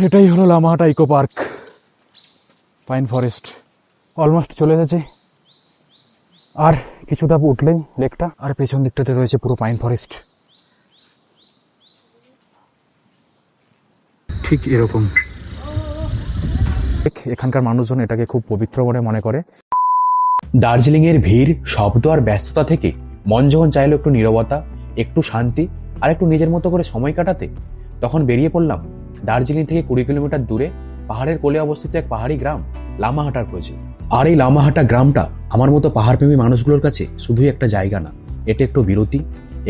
এটাই হলো Lamahatta eco park, pine forest. Almost চলে গেছে, আর কিছুটা উঠলেই লেকটা, আর পেছন দিকটাতে রয়েছে পুরো পাইন ফরেস্ট। ঠিক এরকম এখানকার মানুষজন এটাকে খুব পবিত্র বলে মনে করে। দার্জিলিংয়ের ভিড়, শব্দ আর ব্যস্ততা থেকে মন যখন চাইলো একটু নীরবতা, একটু শান্তি আর একটু নিজের মতো করে সময় কাটাতে, তখন বেরিয়ে পড়লাম দার্জিলিং থেকে 20 কিলোমিটার দূরে পাহাড়ের কোলে অবস্থিত এক পাহাড়ি গ্রাম লামাহাটার খোঁজে। আর এই লামাহাটা গ্রামটা আমার মতো পাহাড়প্রেমী মানুষগুলোর কাছে শুধুই একটা জায়গা না, এটা একটু বিরতি,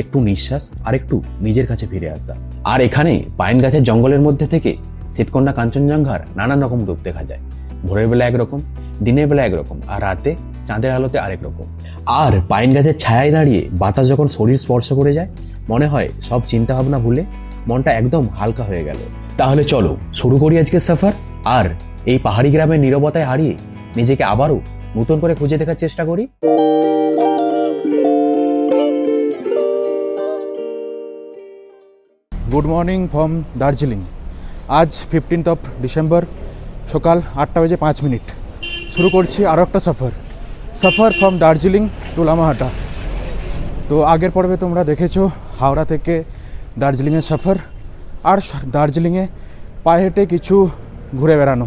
একটু নিঃশ্বাস আর একটু নিজের কাছে ফিরে আসা। আর এখানে পাইন গাছের জঙ্গলের মধ্যে থেকে শীতকন্যা কাঞ্চনজঙ্ঘার নানান রকম রূপ দেখা যায়। ভোরের বেলা একরকম, দিনের বেলা একরকম, আর রাতে চাঁদের আলোতে আরেক রকম। আর পাইন গাছের ছায়ায় দাঁড়িয়ে বাতাস যখন শরীর স্পর্শ করে যায়, মনে হয় সব চিন্তা ভাবনা ভুলে মনটা একদম হালকা হয়ে গেল। তাহলে চলো শুরু করি আজকের সফর, আর এই পাহাড়ি গ্রামের নীরবতায় হারিয়ে নিজেকে আবারও নতুন করে খুঁজে দেখার চেষ্টা করি। Good morning from Darjeeling. আজ 15 ডিসেম্বর সকাল 8:05 শুরু করছি আরও একটা সফর ফ্রম দার্জিলিং টু লামাহাটা। তো আগের পর্বে তোমরা দেখেছো হাওড়া থেকে দার্জিলিংয়ের সফর, আর দার্জিলিংয়ে পায়ে হেঁটে কিছু ঘুরে বেড়ানো,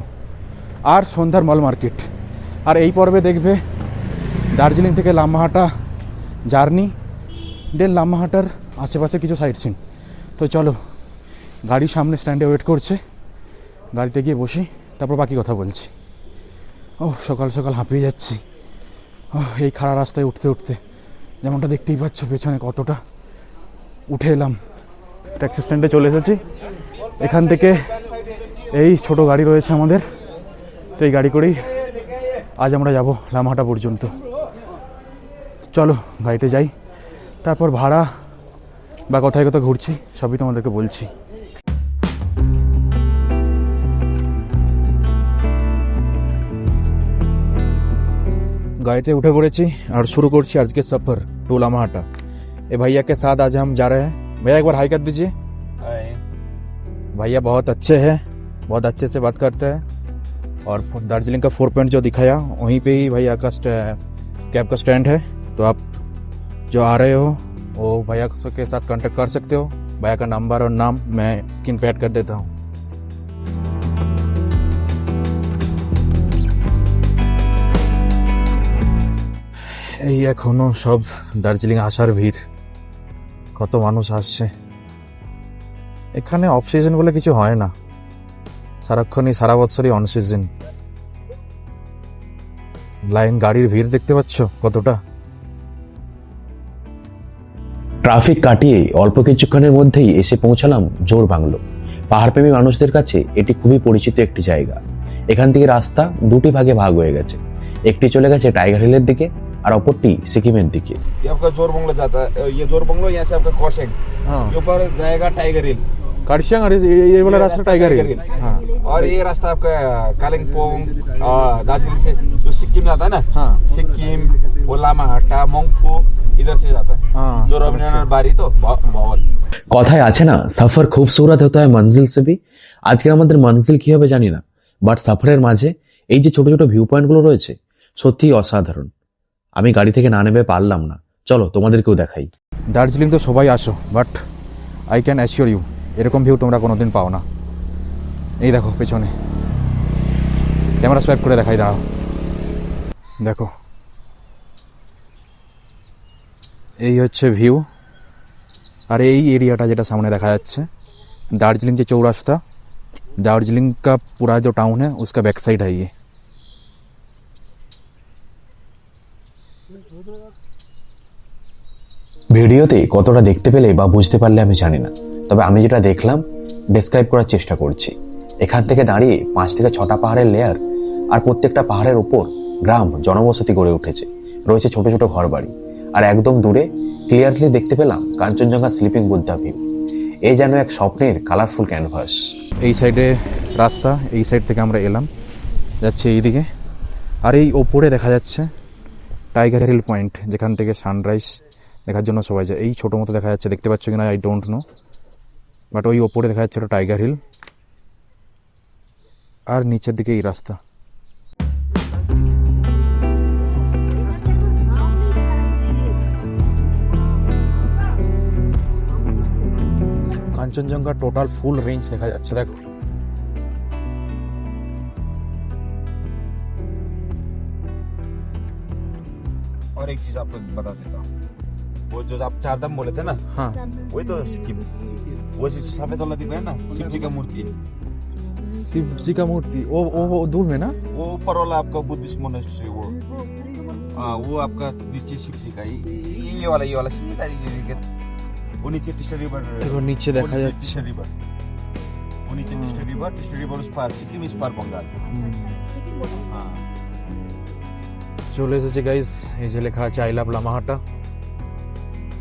আর সন্ধ্যার মল মার্কেট। আর এই পর্বে দেখবে দার্জিলিং থেকে লামাহাটা জার্নি, দেন লামাহাটার আশেপাশে কিছু সাইট সিন। তো চলো, গাড়ি সামনে স্ট্যান্ডে ওয়েট করছে, গাড়িতে গিয়ে বসি, তারপর বাকি কথা বলছি। সকাল সকাল হাঁপিয়ে যাচ্ছি। এই খাড়া রাস্তায় উঠতে উঠতে, যেমনটা দেখতেই পাচ্ছ পেছনে কতটা উঠে এলাম। ট্যাক্সি স্ট্যান্ডে চলে এসেছি। এখান থেকে এই ছোট গাড়ি রয়েছে আমাদের, তো এই গাড়ি করেই আজ আমরা যাব লামাহাটা পর্যন্ত। চলো গাড়িতে যাই, তারপর ভাড়া বা কোথায় কোথায় ঘুরছি সবই তোমাদেরকে বলছি। गाड़ी उठे पड़े और शुरू कर आज के सफर टू लामाहाटा। ये भैया के साथ आज हम जा रहे हैं। भैया एक बार हाई कर दीजिए। भैया बहुत अच्छे हैं, बहुत अच्छे से बात करते हैं। और दार्जिलिंग का 4 पॉइंट जो दिखाया वहीं पे ही भैया का कैब का स्टैंड है। तो आप जो आ रहे हो वो भैया के साथ कांटेक्ट कर सकते हो। भैया का नंबर और नाम मैं स्क्रीन पे ऐड कर देता हूँ। এই এখনো সব দার্জিলিং আসার ভিড়, কত মানুষ আসছে। এখানে অফ সিজন বলে কিছু হয় না, সারাক্ষণই সারা বছরই অন সিজন। লাইন, গাড়ির ভিড় দেখতে পাচ্ছ কতটা। ট্রাফিক কাটিয়ে অল্প কিছুক্ষণের মধ্যেই এসে পৌঁছালাম জোর বাংলো। পাহাড়প্রেমী মানুষদের কাছে এটি খুবই পরিচিত একটি জায়গা। এখান থেকে রাস্তা দুটি ভাগে ভাগ হয়ে গেছে, একটি চলে গেছে টাইগার হিলের দিকে আর অপরটি সিকিমের দিকে। आपका जोर बंगलो जाता है, ये जोर बंगलो यहाँ से आपका कोर्सेंग, ये ऊपर जाएगा टाइगर हिल, कार्शियांग, और ये वाला रास्ता टाइगर हिल। हाँ। और ये रास्ता आपका कालिम्पोंग दार्जिलिंग से जो सिक्किम जाता है ना, सिक्किम, वो लामाहाटा, मोंगफू, इधर से जाता है। जो रविन्द्रनाथ बारी तो बहुत। কথায় আছে না, সফর খুবসুরত হতে হয় মঞ্জিল সে ভি। আজকে আমাদের মঞ্জিল কি হবে জানি না, বাট সফরের মাঝে এই যে ছোট ছোট ভিউ পয়েন্ট গুলো রয়েছে সত্যিই অসাধারণ। আমি গাড়ি থেকে না নেমে পারলাম না, চলো তোমাদেরকেও দেখাই। দার্জিলিং তো সবাই আসো, but I can assure you এরকম ভিউ তোমরা কোনোদিন পাও না। এই দেখো পেছনে, ক্যামেরা সোয়াইপ করে দেখাই, দাঁড়াও, দেখো এই হচ্ছে ভিউ। আর এই এরিয়াটা যেটা সামনে দেখা যাচ্ছে दार्जिलिंग के चौरास्ता, दार्जिलिंग का पूरा जो टाउन है उसका बैक साइड है ये। ভিডিওতে কতটা দেখতে পেলে বা বুঝতে পারলে আমি জানি না, তবে আমি যেটা দেখলাম ডেসক্রাইব করার চেষ্টা করছি। এখান থেকে দাঁড়িয়ে 5 থেকে 6টা পাহাড়ের লেয়ার, আর প্রত্যেকটা পাহাড়ের উপর গ্রাম জনবসতি গড়ে উঠেছে, রয়েছে ছোট ছোট ঘরবাড়ি, আর একদম দূরে ক্লিয়ারলি দেখতে পেলাম কাঞ্চনজঙ্ঘা স্লিপিং বুদ্ধা ভিউ। এই যেন এক স্বপ্নের কালারফুল ক্যানভাস। এই সাইডে রাস্তা, এই সাইড থেকে আমরা এলাম, যাচ্ছে এইদিকে। আর এই ওপরে দেখা যাচ্ছে টাইগার হিল পয়েন্ট, যেখান থেকে সানরাইজ দেখার জন্য সবাই যায়। এই ছোটো মতো দেখা যাচ্ছে, দেখতে পাচ্ছ কিনা আই ডোন্ট নো, বাট ওই ওপরে দেখা যাচ্ছে ওটা টাইগার হিল। আর নিচের দিকে এই রাস্তা। কাঞ্চনজঙ্ঘা টোটাল ফুল রেঞ্জ দেখা যাচ্ছে, দেখো। और एक चीज आपको बता देता हूँ, वो जो आप चार धाम बोले थे ना, हाँ, वही तो सिक्किम, वो जो सफेद वाला दिख रहा है ना, शिव जी का मूर्ति है। शिव जी का मूर्ति वो दूर में ना? वो ऊपर वाला आपका बुद्धिस्ट मोनेस्ट्री, वो हाँ, वो आपका नीचे शिव जी का, ये वाला सीधा ये वो नीचे टिस्टा रिवर, देखो नीचे देखा जाচ্ছে टिस्टा रिवर, वो नीचे टिस्टा रिवर उस पार सिक्किम, इस पार बंगाल। हाँ, চলে এসেছে গাইস, এই যে লেখা আছে আই লাভ লামাহাটা।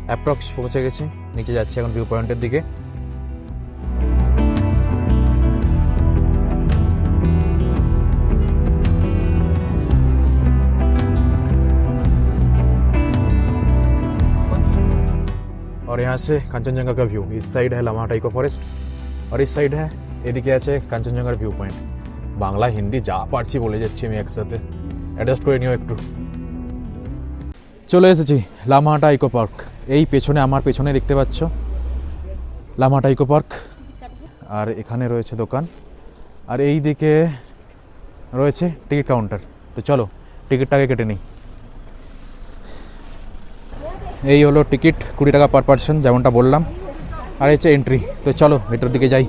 অ্যাপ্রক্স পৌঁছে গেছি, নিচে যাচ্ছি এখন ভিউ পয়েন্টের দিকে। और यहाँ से कांचनजंगा का व्यू, इस साइड है लामाहाटा इको फॉरेस्ट और इस साइड है এদিকে আছে কাঞ্চনজঙ্ঘার ভিউ পয়েন্ট। বাংলা হিন্দি যা পারছি বলে যাচ্ছি আমি একসাথে, অ্যাডজাস্ট করে নিও একটু। চলে এসেছি লামাহাটা ইকো পার্ক। এই পেছনে, আমার পেছনে দেখতে পাচ্ছ লামাহাটা ইকো পার্ক, আর এখানে রয়েছে দোকান, আর এই দিকে রয়েছে টিকিট কাউন্টার। তো চলো টিকিটটাকে কেটে নিই। এই হলো টিকিট, 20 টাকা পার পার্সন যেমনটা বললাম, আর হচ্ছে এন্ট্রি। তো চলো ভেতর দিকে যাই।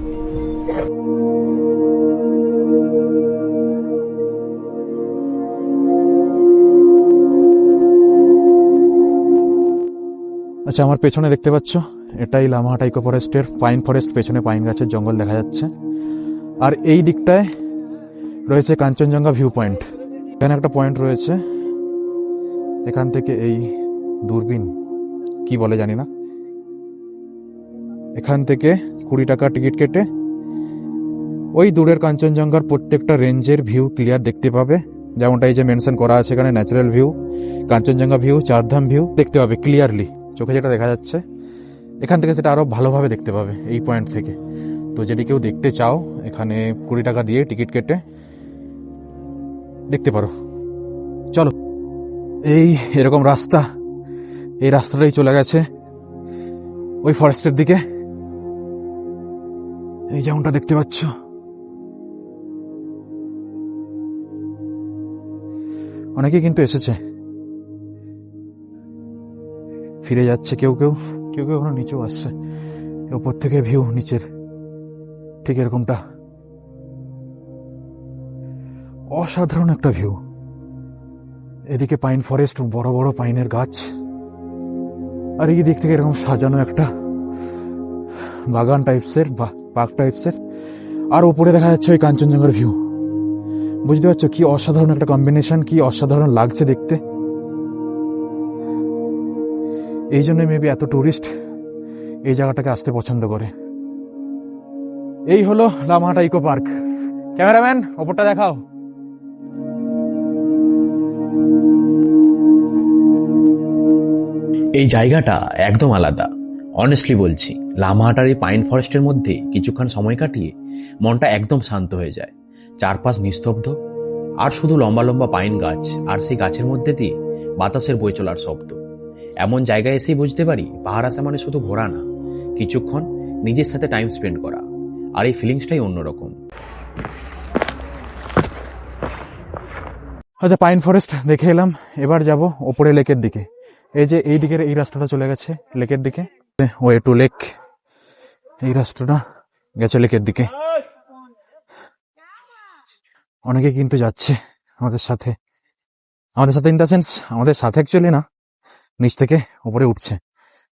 আচ্ছা, আমার পেছনে দেখতে পাচ্ছ এটাই লামাহাটা ইকো ফরেস্টের পাইন ফরেস্ট, পেছনে পাইন গাছের জঙ্গল দেখা যাচ্ছে। আর এই দিকটায় রয়েছে কাঞ্চনজঙ্ঘা ভিউ পয়েন্ট। এখানে একটা পয়েন্ট রয়েছে, এখান থেকে এই দূরবীন কি বলে জানি না, এখান থেকে 20 টাকা টিকিট কেটে ওই দূরের কাঞ্চনজঙ্ঘার প্রত্যেকটা রেঞ্জের ভিউ ক্লিয়ার দেখতে পাবে। যেমনটা এই যে মেনশন করা আছে এখানে, natural view, Kanchenjunga view, Chardham view দেখতে পাবে ক্লিয়ারলি, চোখে যেটা দেখা যাচ্ছে এখান থেকে সেটা আরো ভালোভাবে দেখতে পাবে এই পয়েন্ট থেকে। তো যদি কেউ দেখতে চাও, এখানে 20 টাকা দিয়ে টিকিট কেটে দেখতে পারো। চলো, এই এরকম রাস্তা, এই রাস্তাটাই চলে গেছে ওই ফরেস্টের দিকে, এই যেমনটা দেখতে পাচ্ছ। অনেকে কিন্তু এসেছে, ফিরে যাচ্ছে কেউ কেউ এখনো নিচেও আসছে। উপর থেকে ভিউ নিচের ঠিক এরকমটা, অসাধারণ একটা ভিউ। এদিকে পাইন ফরেস্ট, বড় বড় পাইনের গাছ, আর এই দিক থেকে এরকম সাজানো একটা বাগান টাইপসের বা পার্ক টাইপসের, আর উপরে দেখা যাচ্ছে ওই কাঞ্চনজঙ্ঘার ভিউ। বুঝতে পারছো কি অসাধারণ একটা কম্বিনেশন, কি অসাধারণ লাগছে দেখতে। এই জন্য মেবি এত টুরিস্ট এই জায়গাটাকে আসতে পছন্দ করে। এই হলো লামাহাটা ইকো পার্ক। ক্যামেরাম্যান ওপরটা দেখাও। এই জায়গাটা একদম আলাদা, অনেস্টলি বলছি। লামাহাটার এই পাইন ফরেস্টের মধ্যে কিছুক্ষণ সময় কাটিয়ে মনটা একদম শান্ত হয়ে যায়। চারপাশ নিস্তব্ধ, আর শুধু লম্বা লম্বা পাইন গাছ, আর সেই গাছের মধ্যে দিয়ে বাতাসের বয়ে চলার শব্দ। এমন জায়গায় এসেই বুঝতে পারি পাহাড় আসা মানে শুধু ঘোরা না, কিছুক্ষণ নিজের সাথে টাইম স্পেন্ড করা, আর এই ফিলিংসটাই অন্যরকম। আচ্ছা, পাইন ফরেস্ট দেখে এলাম, এবার যাব ওপরে লেকের দিকে। এই যে এই দিকের এই রাস্তাটা চলে গেছে লেকের দিকে, ওয়ে টু লেক, এই রাস্তাটা গেছে লেকের দিকে। অনেকে কিন্তু যাচ্ছে আমাদের সাথে ইন দ্য সেন্স আমাদের সাথে অ্যাকচুয়ালি না, নিচ থেকে উপরে উঠছে।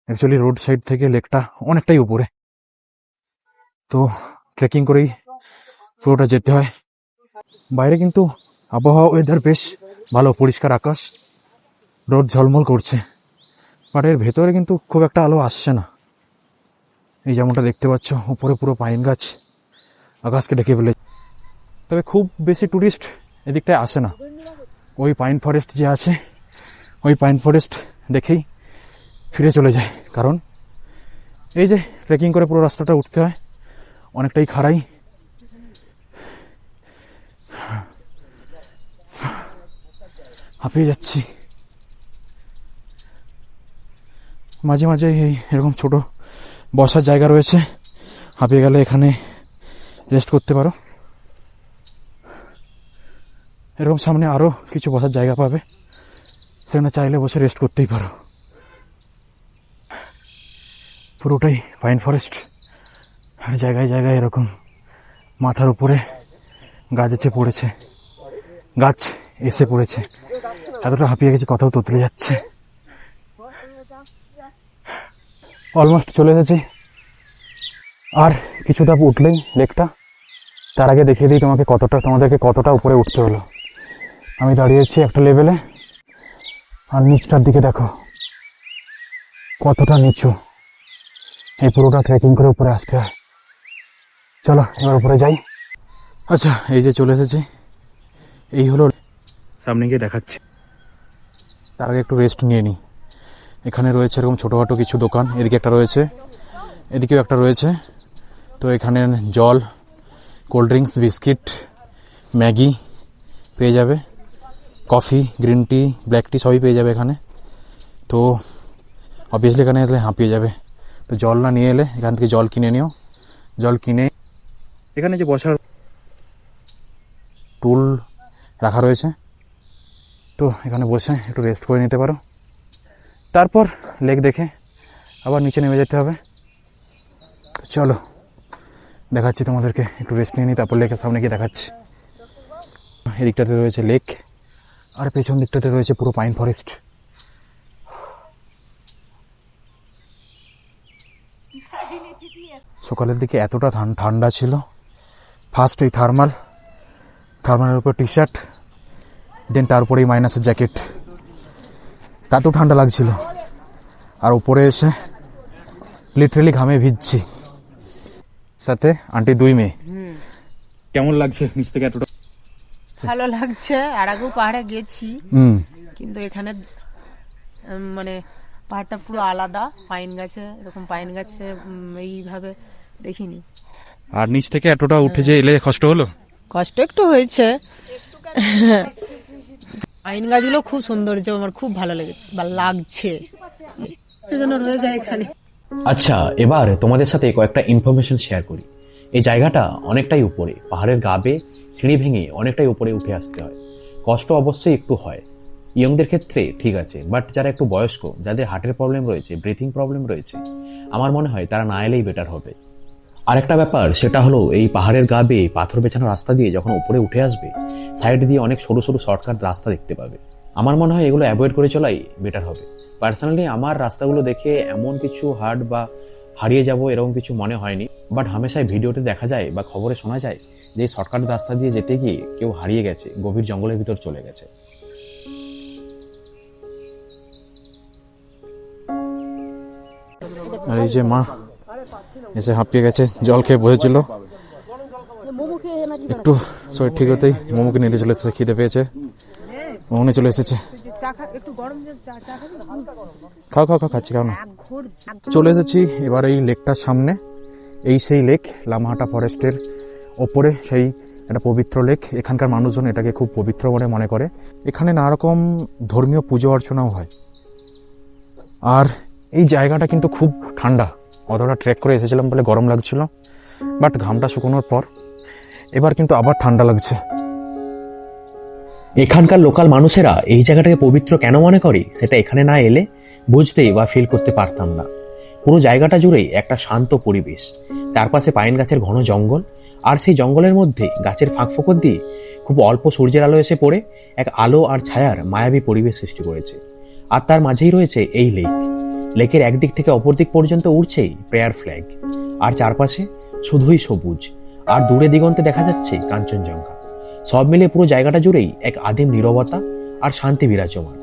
অ্যাকচুয়ালি রোড সাইড থেকে লেকটা অনেকটাই উপরে, তো ট্রেকিং করেই পুরোটা যেতে হয়। বাইরে কিন্তু আবহাওয়া, ওয়েদার বেশ ভালো, পরিষ্কার আকাশ, রোদ ঝলমল করছে, বাট এর ভেতরে কিন্তু খুব একটা আলো আসছে না। এই যেমনটা দেখতে পাচ্ছ উপরে পুরো পাইন গাছ আকাশকে ঢেকে ফেলেছে। তবে খুব বেশি টুরিস্ট এদিকটায় আসে না। ওই পাইন ফরেস্ট যে আছে, ওই পাইন ফরেস্ট দেখেই ফিরে চলে যায়, কারণ এই যে ট্রেকিং করে পুরো রাস্তাটা উঠতে হয়, অনেকটাই খাড়াই। হাঁপিয়ে যাচ্ছি। মাঝে মাঝে এই এরকম ছোট বসার জায়গা রয়েছে, হাঁপিয়ে গেলে এখানে রেস্ট করতে পারো। এরকম সামনে আরও কিছু বসার জায়গা পাবে, সেখানে চাইলে বসে রেস্ট করতেই পারো। পুরোটাই পাইন ফরেস্ট, আর জায়গায় জায়গায় এরকম মাথার উপরে গাছ এসে পড়েছে। এতটা হাঁপিয়ে গেছে, কথাও তোতলে যাচ্ছে। অলমোস্ট চলে এসেছি, আর কিছু ধাপ উঠলেই লেকটা। তার আগে দেখিয়ে দিই তোমাদেরকে কতটা উপরে উঠতে হলো। আমি দাঁড়িয়েছি একটা লেভেলে, আর নিচটার দিকে দেখো কতটা নিচু। এই পুরোটা ট্রেকিং করে উপরে আসতে হয়। চলো এবার উপরে যাই। আচ্ছা, এই যে চলে এসেছি, এই হলো, সামনে গিয়ে দেখাচ্ছি। তার আগে একটু রেস্ট নিয়ে নিই। এখানে রয়েছে এরকম ছোটোখাটো কিছু দোকান, এদিকে একটা রয়েছে, এদিকেও একটা রয়েছে। তো এখানে জল, কোল্ড ড্রিঙ্কস, বিস্কিট, ম্যাগি পেয়ে যাবে, কফি, গ্রিন টি, ব্ল্যাক টি সবই পেয়ে যাবে এখানে। তো অবভিয়াসলি এখানে আসলে হাঁপিয়ে যাবে। তো জল না নিয়ে এলে এখান থেকে জল কিনে নিও। জল কিনে এখানে যে বসার টুল রাখা রয়েছে, তো এখানে বসে একটু রেস্ট করে নিতে পারো। তারপর লেক দেখে আবার নিচে নেমে যেতে হবে। তো চলো দেখাচ্ছি তোমাদেরকে, একটু রেস্ট নিয়ে নিই, তারপর লেকের সামনে গিয়ে দেখাচ্ছি। এদিকটাতে রয়েছে লেক, আর পেছন দিকটাতে রয়েছে পুরো পাইন ফরেস্ট। সকালের দিকে এতটা ঠান্ডা ছিল। ফার্স্ট এই থার্মালের উপর টি শার্ট, দেন তারপরেই মাইনাসের জ্যাকেট, তাতেও ঠান্ডা লাগছিল। আর উপরে এসে লিটারেলি ঘামে ভিজছি, সাথে আন্টি 2 মেয়ে। কেমন লাগছে নিচ থেকে এতটা? ভালো লাগছে। আর আগেও পাহাড়ে গেছি, কিন্তু এখানে মানে পাহাড়টা পুরো আলাদা। এরকম পাইন গাছে এইভাবে দেখিনি। আর নিচ থেকে এতটা উঠে যে এলে কষ্ট হলো? কষ্ট একটু হয়েছে। পাইন গাছগুলো খুব সৌন্দর্য, আমার খুব ভালো লাগছে, সেজন্য রয়ে যায় এখানে। আচ্ছা, এবার তোমাদের সাথে কয়েকটা ইনফরমেশন শেয়ার করি। এই জায়গাটা অনেকটাই উপরে, পাহাড়ের গা বেয়ে সিঁড়ি ভেঙে অনেকটাই উপরে উঠে আসতে হয়। কষ্ট অবশ্যই একটু হয়, ইয়ংদের ক্ষেত্রে ঠিক আছে, বাট যারা একটু বয়স্ক, যাদের হার্টের প্রবলেম রয়েছে, ব্রিথিং প্রবলেম রয়েছে, আমার মনে হয় তারা না এলেই বেটার হবে। আরেকটা ব্যাপার, সেটা হলো এই পাহাড়ের গা বেয়ে পাথর বেছানো রাস্তা দিয়ে যখন উপরে উঠে আসবে, সাইড দিয়ে অনেক সরু সরু শর্টকাট রাস্তা দেখতে পাবে। আমার মনে হয় এগুলো অ্যাভয়েড করে চলাই বেটার হবে। পার্সোনালি আমার রাস্তাগুলো দেখে এমন কিছু হার্ড বা হারিয়ে যাব এরকম কিছু মনে হয়নি, বাট হামেশাই ভিডিওতে দেখা যায় বা খবরে শোনা যায় যে শর্টকাট রাস্তা দিয়ে যেতে গিয়ে কেউ হারিয়ে গেছে, গভীর জঙ্গলের ভিতর চলে গেছে। আর এই যে মা এসে হাঁপিয়ে গেছে, জল খেয়ে বসেছিল, একটু শরীর ঠিক হতেই মোমোকে নিতে চলে এসেছে, খিদে পেয়েছে, মোমো চলে এসেছে। খাও খাচ্ছি, খাও না। চলে এসেছি এবার এই লেকটার সামনে। এই সেই লেক, লামাহাটা ফরেস্টের ওপরে সেই একটা পবিত্র লেক। এখানকার মানুষজন এটাকে খুব পবিত্র বলে মনে করে। এখানে নানা রকম ধর্মীয় পুজো অর্চনাও হয়। আর এই জায়গাটা কিন্তু খুব ঠান্ডা। অতটা ট্রেক করে এসেছিলাম বলে গরম লাগছিল, বাট ঘামটা শুকোনোর পর এবার কিন্তু আবার ঠান্ডা লাগছে। এখানকার লোকাল মানুষেরা এই জায়গাটাকে পবিত্র কেন মনে করে সেটা এখানে না এলে বুঝতে বা ফিল করতে পারতাম না। পুরো জায়গাটা জুড়েই একটা শান্ত পরিবেশ, চারপাশে পাইন গাছের ঘন জঙ্গল, আর সেই জঙ্গলের মধ্যে গাছের ফাঁকফোকর দিয়ে খুব অল্প সূর্যের আলো এসে পড়ে এক আলো আর ছায়ার মায়াবী পরিবেশ সৃষ্টি করেছে। আর তার মাঝেই রয়েছে এই লেক। লেকের একদিক থেকে অপর দিক পর্যন্ত উড়ছে প্রেয়ার ফ্ল্যাগ, আর চারপাশে শুধুই সবুজ, আর দূরে দিগন্তে দেখা যাচ্ছে কাঞ্চনজঙ্ঘা। সব মিলে পুরো জায়গাটা জুড়েই এক আদিম নীরবতা আর শান্তি বিরাজমান।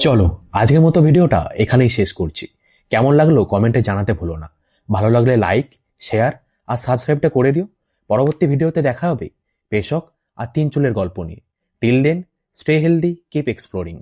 চলো আজকের মতো ভিডিওটা এখানেই শেষ করছি। কেমন লাগলো কমেন্টে জানাতে ভুলো না। ভালো লাগলে লাইক, শেয়ার আর সাবস্ক্রাইবটা করে দিও। পরবর্তী ভিডিওতে দেখা হবে পেশক আর 3 চুলের গল্প নিয়ে। Till then, stay healthy, keep exploring.